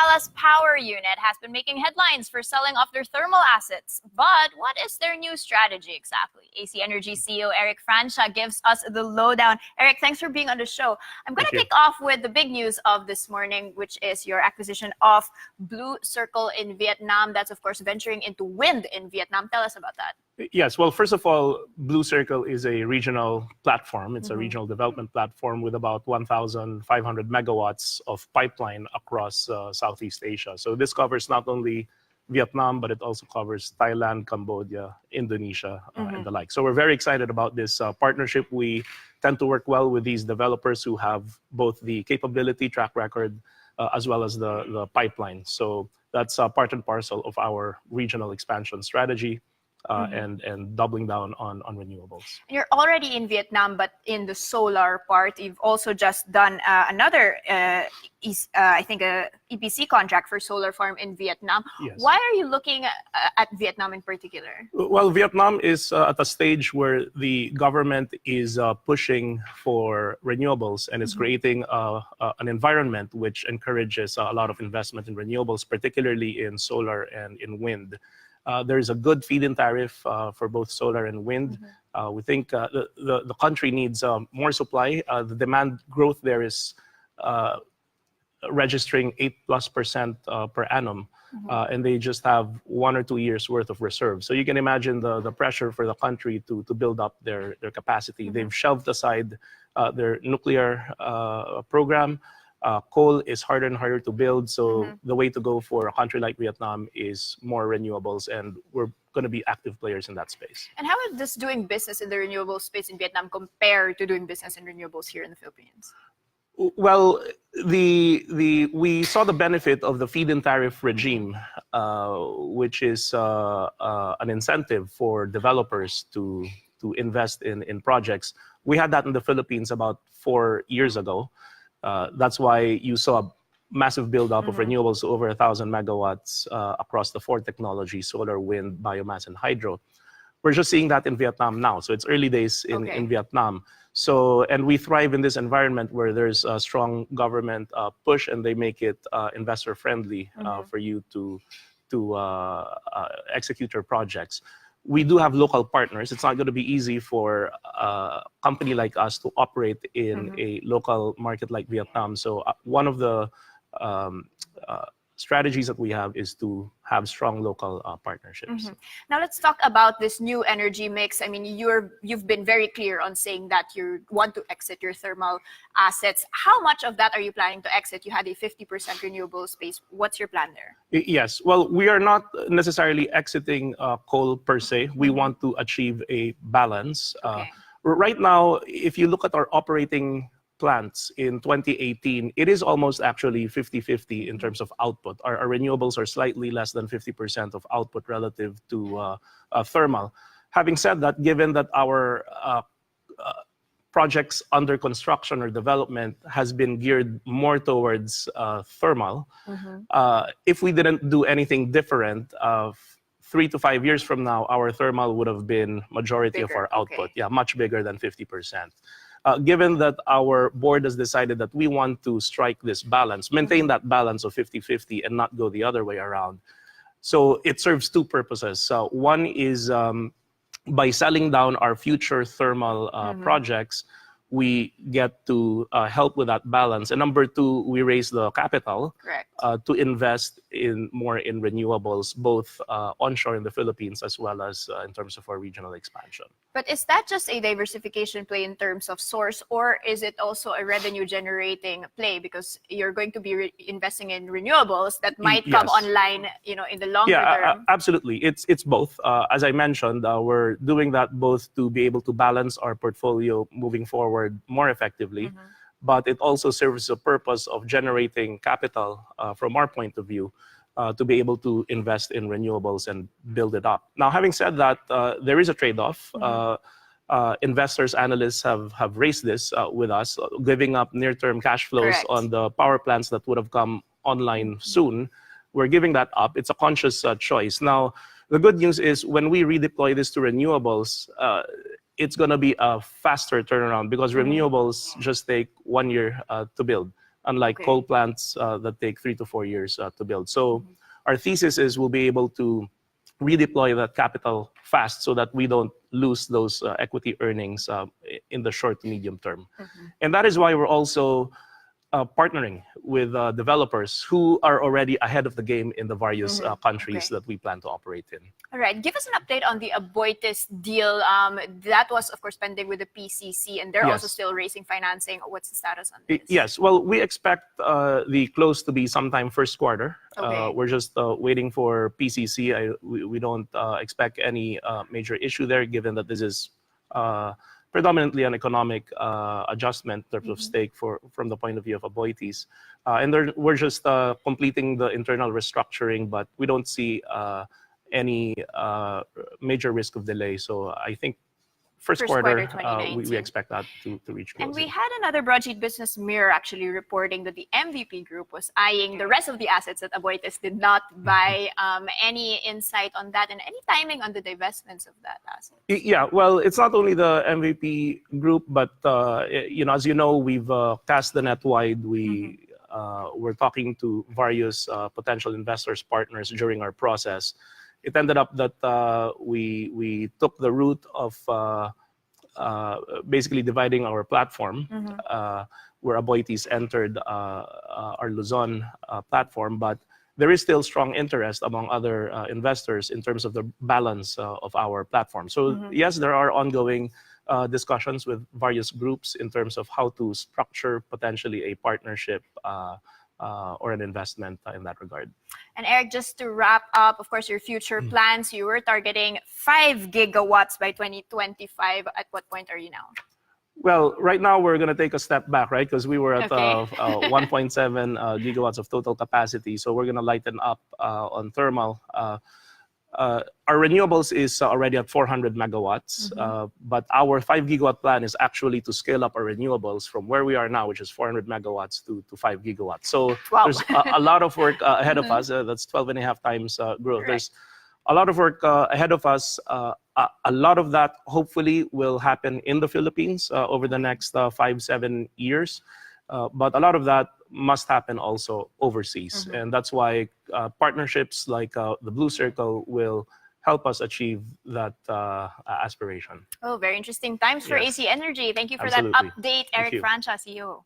Dallas Power Unit has been making headlines for selling off their thermal assets. But what is their new strategy exactly? AC Energy CEO Eric Francia gives us the lowdown. Eric, thanks for being on the show. I'm going to kick off with the big news of this morning, which is your acquisition of Blue Circle in Vietnam. That's, of course, venturing into wind in Vietnam. Tell us about that. Yes, well, first of all, Blue Circle is a regional platform. It's a regional development platform with about 1,500 megawatts of pipeline across Southeast Asia. So this covers not only Vietnam, but it also covers Thailand, Cambodia, Indonesia, and the like. So we're very excited about this partnership. We tend to work well with these developers who have both the capability, track record, as well as the pipeline. So that's part and parcel of our regional expansion strategy. And doubling down on renewables. You're already in Vietnam, but in the solar part, you've also just done another, I think, a EPC contract for solar farm in Vietnam. Yes. Why are you looking at Vietnam in particular? Well, Vietnam is at a stage where the government is pushing for renewables, and it's creating an environment which encourages a lot of investment in renewables, particularly in solar and in wind. There is a good feed-in tariff for both solar and wind. We think the country needs more supply. The demand growth there is registering 8+% per annum, and they just have 1 or 2 years worth of reserves. So you can imagine the pressure for the country to build up their capacity. They've shelved aside their nuclear program. Coal is harder and harder to build, so the way to go for a country like Vietnam is more renewables, and we're going to be active players in that space. And how does doing business in the renewable space in Vietnam compare to doing business in renewables here in the Philippines? Well, we saw the benefit of the feed-in tariff regime, which is an incentive for developers to invest in projects. We had that in the Philippines about 4 years ago. That's why you saw a massive buildup of renewables, over 1,000 megawatts across the 4 technologies: solar, wind, biomass, and hydro. We're just seeing that in Vietnam now. So it's early days in Vietnam. So, and we thrive in this environment where there's a strong government push, and they make it investor friendly for you to execute your projects. We do have local partners. It's not going to be easy for a company like us to operate in a local market like Vietnam. So one of the strategies that we have is to have strong local partnerships. Now let's talk about this new energy mix. I mean, you've been very clear on saying that you want to exit your thermal assets. How much of that are you planning to exit? You had a 50% renewable space. What's your plan there? Yes. Well, we are not necessarily exiting coal per se. We want to achieve a balance. Right now, if you look at our operating plants in 2018, it is almost actually 50-50 in terms of output. Our renewables are slightly less than 50% of output relative to thermal. Having said that, given that our projects under construction or development has been geared more towards thermal, if we didn't do anything different, 3 to 5 years from now, our thermal would have been majority of our output. Yeah, much bigger than 50%. Given that our board has decided that we want to strike this balance, maintain that balance of 50-50 and not go the other way around. So it serves 2 purposes. One is by selling down our future thermal projects, we get to help with that balance. And number 2, we raise the capital to invest more in renewables, both onshore in the Philippines as well as in terms of our regional expansion. But is that just a diversification play in terms of source, or is it also a revenue generating play because you're going to be investing in renewables that might come online, in the longer term? Absolutely. It's both. As I mentioned, we're doing that both to be able to balance our portfolio moving forward more effectively, but it also serves the purpose of generating capital from our point of view to be able to invest in renewables and build it up. Now, having said that, there is a trade-off. Investors, analysts have raised this with us, giving up near-term cash flows on the power plants that would have come online soon. We're giving that up. It's a conscious choice. Now, the good news is when we redeploy this to renewables, it's going to be a faster turnaround because renewables just take 1 year to build. unlike Okay. coal plants that take 3 to 4 years to build. So our thesis is we'll be able to redeploy that capital fast so that we don't lose those equity earnings in the short to medium term. And that is why we're also partnering with developers who are already ahead of the game in the various countries Okay. that we plan to operate in. All right, give us an update on the Aboitiz deal. That was, of course, pending with the PCC, and they're also Yes. still raising financing. What's the status on this? Yes, well, we expect the close to be sometime first quarter. Okay. We're just waiting for PCC. We don't expect any major issue there, given that this is predominantly an economic adjustment in terms of stake from the point of view of Aboitiz. And we're just completing the internal restructuring, but we don't see any major risk of delay. So I think first quarter, 2019. we expect that to reach closing. And we had another broadsheet business mirror actually reporting that the MVP group was eyeing the rest of the assets that Aboitiz did not buy. Any insight on that and any timing on the divestments of that asset? Yeah, well, it's not only the MVP group, but as you know, we've cast the net wide. We're talking to various potential investors, partners during our process. It ended up that we took the route of basically dividing our platform, where Aboitiz entered our Luzon platform, but there is still strong interest among other investors in terms of the balance of our platform. So yes, there are ongoing discussions with various groups in terms of how to structure potentially a partnership or an investment in that regard. And Eric, just to wrap up, of course, your future plans, you were targeting 5 gigawatts by 2025. At what point are you now? Well, right now we're going to take a step back, right? Because we were at Okay. 1.7 gigawatts of total capacity. So we're going to lighten up on thermal. Our renewables is already at 400 megawatts, but our 5 gigawatt plan is actually to scale up our renewables from where we are now, which is 400 megawatts to 5 gigawatts. So Wow. there's a lot of work ahead of us. That's 12 and a half times growth. Right. There's a lot of work ahead of us. A lot of that hopefully will happen in the Philippines over the next 5-7 years. But a lot of that must happen also overseas. And that's why partnerships like the Blue Circle will help us achieve that aspiration. Oh, very interesting times for Yes. AC Energy. Thank you for Absolutely. that update, Thank Eric you. Francia, CEO.